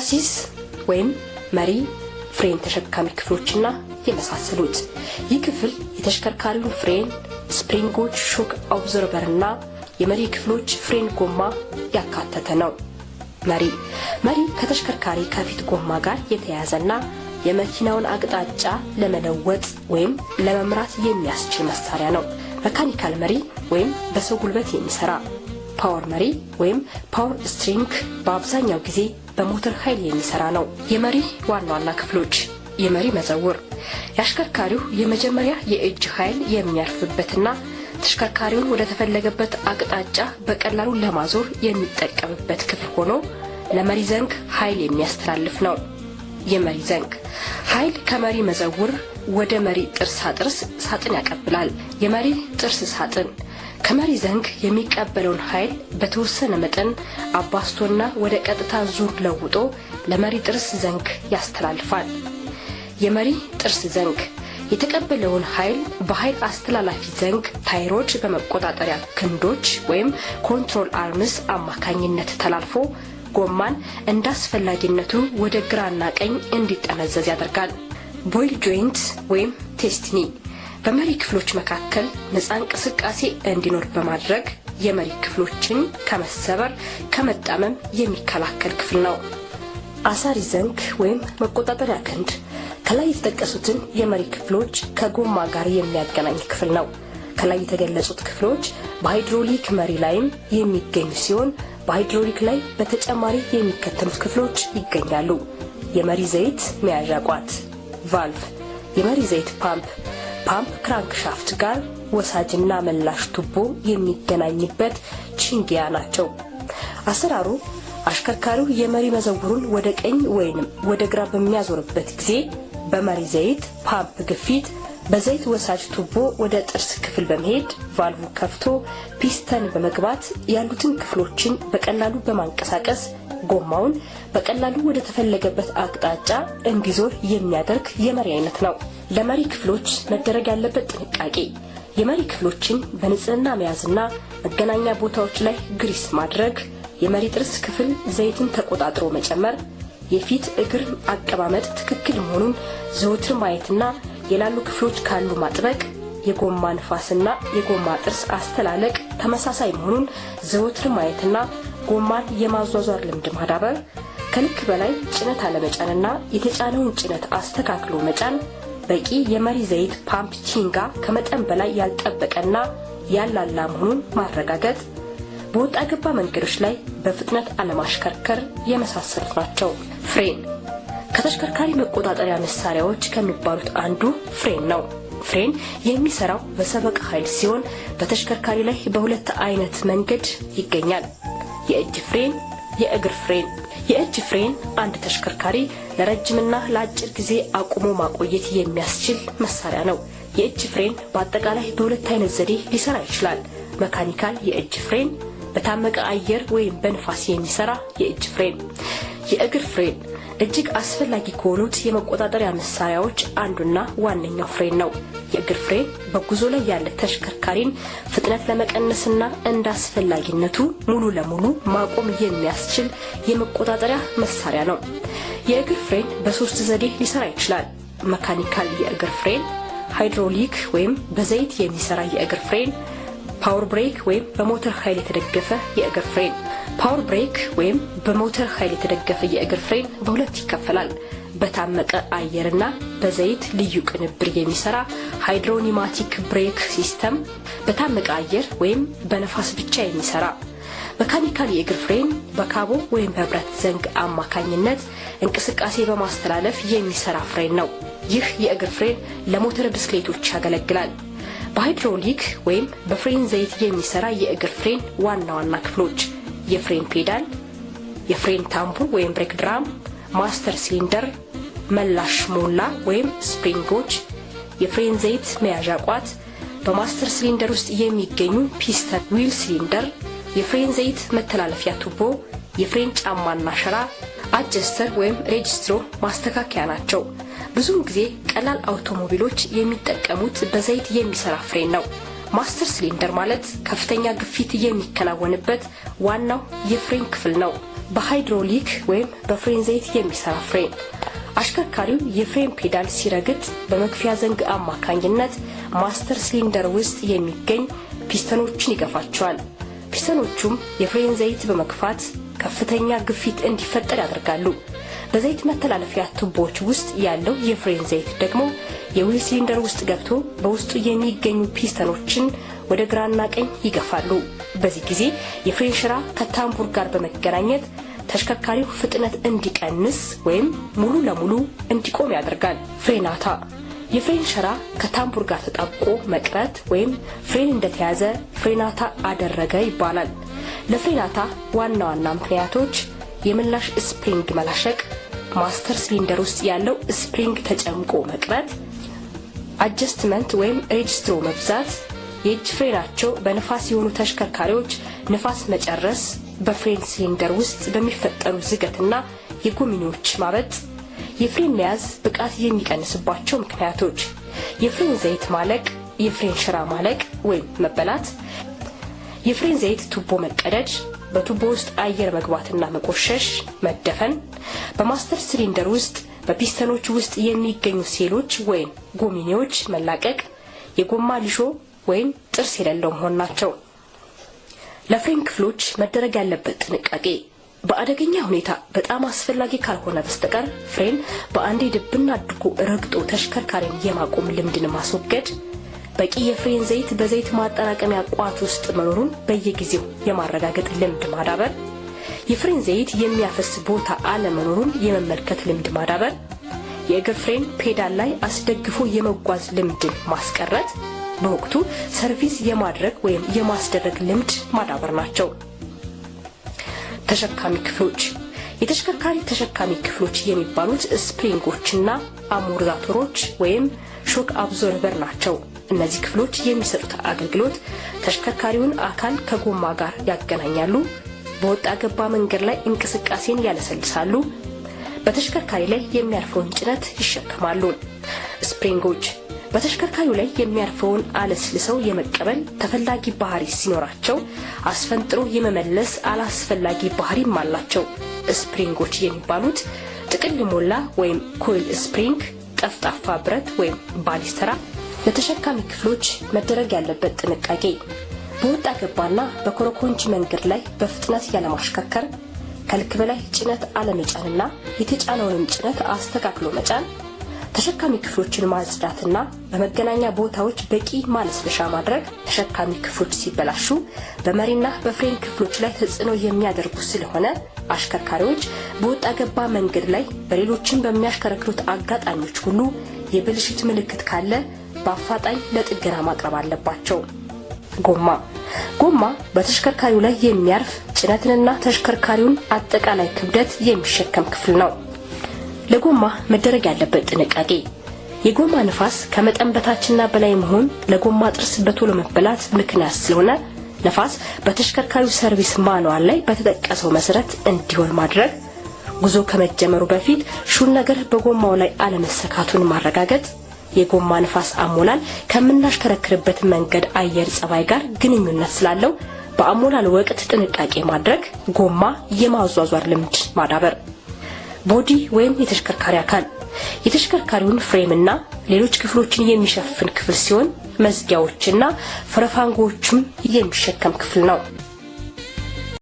ቻሲስ ወይም መሪ፣ ፍሬን ተሸካሚ ክፍሎችና የመሳሰሉት። ይህ ክፍል የተሽከርካሪውን ፍሬን፣ ስፕሪንጎች፣ ሾክ አብዞርበርና የመሪ ክፍሎች ፍሬን ጎማ ያካተተ ነው። መሪ ከተሽከርካሪ ከፊት ጎማ ጋር የተያያዘና የመኪናውን አቅጣጫ ለመለወጥ ወይም ለመምራት የሚያስችል መሳሪያ ነው። መካኒካል መሪ ወይም በሰው ጉልበት የሚሰራ፣ ፓወር መሪ ወይም ፓወር ስትሪንግ በአብዛኛው ጊዜ በሞተር ኃይል የሚሰራ ነው። የመሪ ዋና ዋና ክፍሎች: የመሪ መዘውር፣ የአሽከርካሪው የመጀመሪያ የእጅ ኃይል የሚያርፍበትና ተሽከርካሪውን ወደ ተፈለገበት አቅጣጫ በቀላሉ ለማዞር የሚጠቀምበት ክፍል ሆኖ ለመሪ ዘንግ ኃይል የሚያስተላልፍ ነው። የመሪ ዘንግ ኃይል ከመሪ መዘውር ወደ መሪ ጥርስ ሳጥን ያቀብላል። የመሪ ጥርስ ሳጥን ከመሪ ዘንግ የሚቀበለውን ኃይል በተወሰነ መጠን አባስቶና ወደ ቀጥታ ዙር ለውጦ ለመሪ ጥርስ ዘንግ ያስተላልፋል። የመሪ ጥርስ ዘንግ የተቀበለውን ኃይል በኃይል አስተላላፊ ዘንግ ታይሮች በመቆጣጠሪያ ክንዶች ወይም ኮንትሮል አርምስ አማካኝነት ተላልፎ ጎማን እንዳስፈላጊነቱ ወደ ግራና ቀኝ እንዲጠመዘዝ ያደርጋል። ቦይል ጆይንት ወይም ቴስትኒ በመሪ ክፍሎች መካከል ነፃ እንቅስቃሴ እንዲኖር በማድረግ የመሪ ክፍሎችን ከመሰበር ከመጣመም የሚከላከል ክፍል ነው። አሳሪ ዘንግ ወይም መቆጣጠሪያ ክንድ ከላይ የተጠቀሱትን የመሪ ክፍሎች ከጎማ ጋር የሚያገናኝ ክፍል ነው። ከላይ የተገለጹት ክፍሎች በሃይድሮሊክ መሪ ላይም የሚገኙ ሲሆን በሃይድሮሊክ ላይ በተጨማሪ የሚከተሉት ክፍሎች ይገኛሉ። የመሪ ዘይት መያዣ ቋት፣ ቫልቭ፣ የመሪ ዘይት ፓምፕ ክራንክሻፍት ጋር ወሳጅና መላሽ ቱቦ የሚገናኝበት ቺንጊያ ናቸው። አሰራሩ አሽከርካሪው የመሪ መዘውሩን ወደ ቀኝ ወይንም ወደ ግራ በሚያዞርበት ጊዜ በመሪ ዘይት ፓምፕ ግፊት በዘይት ወሳጅ ቱቦ ወደ ጥርስ ክፍል በመሄድ ቫልቭ ከፍቶ ፒስተን በመግባት ያሉትን ክፍሎችን በቀላሉ በማንቀሳቀስ ጎማውን በቀላሉ ወደ ተፈለገበት አቅጣጫ እንዲዞር የሚያደርግ የመሪ አይነት ነው። ለመሪ ክፍሎች መደረግ ያለበት ጥንቃቄ: የመሪ ክፍሎችን በንጽህና መያዝና መገናኛ ቦታዎች ላይ ግሪስ ማድረግ፣ የመሪ ጥርስ ክፍል ዘይትን ተቆጣጥሮ መጨመር፣ የፊት እግር አቀማመጥ ትክክል መሆኑን ዘወትር ማየትና የላሉ ክፍሎች ካሉ ማጥበቅ፣ የጎማ ንፋስና የጎማ ጥርስ አስተላለቅ ተመሳሳይ መሆኑን ዘወትር ማየትና ጎማን የማዟዟር ልምድ ማዳበር፣ ከልክ በላይ ጭነት አለመጫንና የተጫነውን ጭነት አስተካክሎ መጫን፣ በቂ የመሪ ዘይት ፓምፕ ቺንጋ ከመጠን በላይ ያልጠበቀና ያላላ መሆኑን ማረጋገጥ፣ በወጣ ገባ መንገዶች ላይ በፍጥነት አለማሽከርከር የመሳሰሉት ናቸው። ፍሬን ከተሽከርካሪ መቆጣጠሪያ መሳሪያዎች ከሚባሉት አንዱ ፍሬን ነው። ፍሬን የሚሰራው በሰበቅ ኃይል ሲሆን በተሽከርካሪ ላይ በሁለት አይነት መንገድ ይገኛል። የእጅ ፍሬን፣ የእግር ፍሬን። የእጅ ፍሬን አንድ ተሽከርካሪ ለረጅምና ለአጭር ጊዜ አቁሞ ማቆየት የሚያስችል መሳሪያ ነው። የእጅ ፍሬን በአጠቃላይ በሁለት አይነት ዘዴ ሊሰራ ይችላል። መካኒካል የእጅ ፍሬን፣ በታመቀ አየር ወይም በንፋስ የሚሰራ የእጅ ፍሬን። የእግር ፍሬን እጅግ አስፈላጊ ከሆኑት የመቆጣጠሪያ መሳሪያዎች አንዱና ዋነኛው ፍሬን ነው። የእግር ፍሬን በጉዞ ላይ ያለ ተሽከርካሪን ፍጥነት ለመቀነስና እንደ አስፈላጊነቱ ሙሉ ለሙሉ ማቆም የሚያስችል የመቆጣጠሪያ መሳሪያ ነው። የእግር ፍሬን በሶስት ዘዴ ሊሰራ ይችላል። መካኒካል የእግር ፍሬን፣ ሃይድሮሊክ ወይም በዘይት የሚሰራ የእግር ፍሬን፣ ፓወር ብሬክ ወይም በሞተር ኃይል የተደገፈ የእግር ፍሬን። ፓወር ብሬክ ወይም በሞተር ኃይል የተደገፈ የእግር ፍሬን በሁለት ይከፈላል። በታመቀ አየርና በዘይት ልዩ ቅንብር የሚሰራ ሃይድሮኒማቲክ ብሬክ ሲስተም፣ በታመቀ አየር ወይም በነፋስ ብቻ የሚሰራ። መካኒካል የእግር ፍሬን በካቦ ወይም በብረት ዘንግ አማካኝነት እንቅስቃሴ በማስተላለፍ የሚሰራ ፍሬን ነው። ይህ የእግር ፍሬን ለሞተር ብስክሌቶች ያገለግላል። በሃይድሮሊክ ወይም በፍሬን ዘይት የሚሰራ የእግር ፍሬን ዋና ዋና ክፍሎች: የፍሬን ፔዳል፣ የፍሬን ታምቡ ወይም ብሬክ ድራም፣ ማስተር ሲሊንደር፣ መላሽ ሞላ ወይም ስፕሪንጎች፣ የፍሬን ዘይት መያዣ ቋት፣ በማስተር ሲሊንደር ውስጥ የሚገኙ ፒስተን ዊል ሲሊንደር፣ የፍሬን ዘይት መተላለፊያ ቱቦ፣ የፍሬን ጫማና ሸራ፣ አጀስተር ወይም ሬጅስትሮ ማስተካከያ ናቸው። ብዙውን ጊዜ ቀላል አውቶሞቢሎች የሚጠቀሙት በዘይት የሚሰራ ፍሬን ነው። ማስተር ሲሊንደር ማለት ከፍተኛ ግፊት የሚከናወንበት ዋናው የፍሬን ክፍል ነው። በሃይድሮሊክ ወይም በፍሬን ዘይት የሚሰራ ፍሬን። አሽከርካሪው የፍሬን ፔዳል ሲረግጥ በመክፈያ ዘንግ አማካኝነት ማስተር ሲሊንደር ውስጥ የሚገኝ ፒስተኖችን ይገፋቸዋል። ፒስተኖቹም የፍሬን ዘይት በመግፋት ከፍተኛ ግፊት እንዲፈጠር ያደርጋሉ። በዘይት መተላለፊያ ቱቦዎች ውስጥ ያለው የፍሬን ዘይት ደግሞ የዊል ሲሊንደር ውስጥ ገብቶ በውስጡ የሚገኙ ፒስተኖችን ወደ ግራና ቀኝ ይገፋሉ። በዚህ ጊዜ የፍሬን ሽራ ከታምቡር ጋር በመገናኘት ተሽከርካሪው ፍጥነት እንዲቀንስ ወይም ሙሉ ለሙሉ እንዲቆም ያደርጋል። ፍሬናታ የፍሬን ሽራ ከታምቡር ጋር ተጣብቆ መቅረት ወይም ፍሬን እንደተያዘ ፍሬናታ አደረገ ይባላል። ለፍሬናታ ዋና ዋና ምክንያቶች የምላሽ ስፕሪንግ መላሸቅ፣ ማስተር ሲሊንደር ውስጥ ያለው ስፕሪንግ ተጨምቆ መቅረት፣ አጀስትመንት ወይም ሬጅስትሮ መብዛት፣ የእጅ ፍሬናቸው በንፋስ የሆኑ ተሽከርካሪዎች ንፋስ መጨረስ፣ በፍሬን ሲሊንደር ውስጥ በሚፈጠሩ ዝገትና የጎሚኒዎች ማበጥ፣ የፍሬን መያዝ ብቃት የሚቀንስባቸው ምክንያቶች፣ የፍሬን ዘይት ማለቅ፣ የፍሬን ሽራ ማለቅ ወይም መበላት፣ የፍሬን ዘይት ቱቦ መቀደድ፣ በቱቦ ውስጥ አየር መግባትና መቆሸሽ፣ መደፈን፣ በማስተር ሲሊንደር ውስጥ በፒስተኖች ውስጥ የሚገኙ ሴሎች ወይም ጎሚኒዎች መላቀቅ፣ የጎማ ሊሾ ወይም ጥርስ የሌለው መሆን ናቸው። ለፍሬን ክፍሎች መደረግ ያለበት ጥንቃቄ በአደገኛ ሁኔታ በጣም አስፈላጊ ካልሆነ በስተቀር ፍሬን በአንዴ ድብና አድርጎ ረግጦ ተሽከርካሪን የማቆም ልምድን ማስወገድ፣ በቂ የፍሬን ዘይት በዘይት ማጠራቀሚያ ቋት ውስጥ መኖሩን በየጊዜው የማረጋገጥ ልምድ ማዳበር፣ የፍሬን ዘይት የሚያፈስ ቦታ አለመኖሩን የመመልከት ልምድ ማዳበር፣ የእግር ፍሬን ፔዳል ላይ አስደግፎ የመጓዝ ልምድን ማስቀረት፣ በወቅቱ ሰርቪስ የማድረግ ወይም የማስደረግ ልምድ ማዳበር ናቸው። ተሸካሚ ክፍሎች የተሽከርካሪ ተሸካሚ ክፍሎች የሚባሉት ስፕሪንጎችና አሞርዛቶሮች ወይም ሾክ አብዞርበር ናቸው። እነዚህ ክፍሎች የሚሰጡት አገልግሎት ተሽከርካሪውን አካል ከጎማ ጋር ያገናኛሉ፣ በወጣ ገባ መንገድ ላይ እንቅስቃሴን ያለሰልሳሉ፣ በተሽከርካሪ ላይ የሚያርፈውን ጭነት ይሸከማሉ። ስፕሪንጎች በተሽከርካሪው ላይ የሚያርፈውን አለስልሰው የመቀበል ተፈላጊ ባህሪ ሲኖራቸው አስፈንጥሮ የመመለስ አላስፈላጊ ባህሪም አላቸው። ስፕሪንጎች የሚባሉት ጥቅል ሞላ ወይም ኮይል ስፕሪንግ፣ ጠፍጣፋ ብረት ወይም ባሊስተራ። ለተሸካሚ ክፍሎች መደረግ ያለበት ጥንቃቄ በወጣ ገባና በኮረኮንች መንገድ ላይ በፍጥነት ያለማሽከርከር፣ ከልክ በላይ ጭነት አለመጫንና የተጫነውን ጭነት አስተካክሎ መጫን፣ ተሸካሚ ክፍሎችን ማጽዳትና በመገናኛ ቦታዎች በቂ ማለስለሻ ማድረግ። ተሸካሚ ክፍሎች ሲበላሹ በመሪና በፍሬን ክፍሎች ላይ ተጽዕኖ የሚያደርጉ ስለሆነ አሽከርካሪዎች በወጣ ገባ መንገድ ላይ በሌሎችን በሚያሽከረክሩት አጋጣሚዎች ሁሉ የብልሽት ምልክት ካለ በአፋጣኝ ለጥገና ማቅረብ አለባቸው። ጎማ በተሽከርካሪው ላይ የሚያርፍ ጭነትንና ተሽከርካሪውን አጠቃላይ ክብደት የሚሸከም ክፍል ነው። ለጎማ መደረግ ያለበት ጥንቃቄ የጎማ ንፋስ ከመጠን በታችና በላይ መሆን ለጎማ ጥርስ በቶሎ መበላት ምክንያት ስለሆነ ንፋስ በተሽከርካሪው ሰርቪስ ማኑዋል ላይ በተጠቀሰው መሰረት እንዲሆን ማድረግ፣ ጉዞ ከመጀመሩ በፊት ሹል ነገር በጎማው ላይ አለመሰካቱን ማረጋገጥ፣ የጎማ ንፋስ አሞላል ከምናሽከረክርበት መንገድ አየር ጸባይ ጋር ግንኙነት ስላለው በአሞላል ወቅት ጥንቃቄ ማድረግ፣ ጎማ የማዟዟር ልምድ ማዳበር። ቦዲ ወይም የተሽከርካሪ አካል የተሽከርካሪውን ፍሬምና ሌሎች ክፍሎችን የሚሸፍን ክፍል ሲሆን መዝጊያዎችና ፈረፋንጎችም የሚሸከም ክፍል ነው።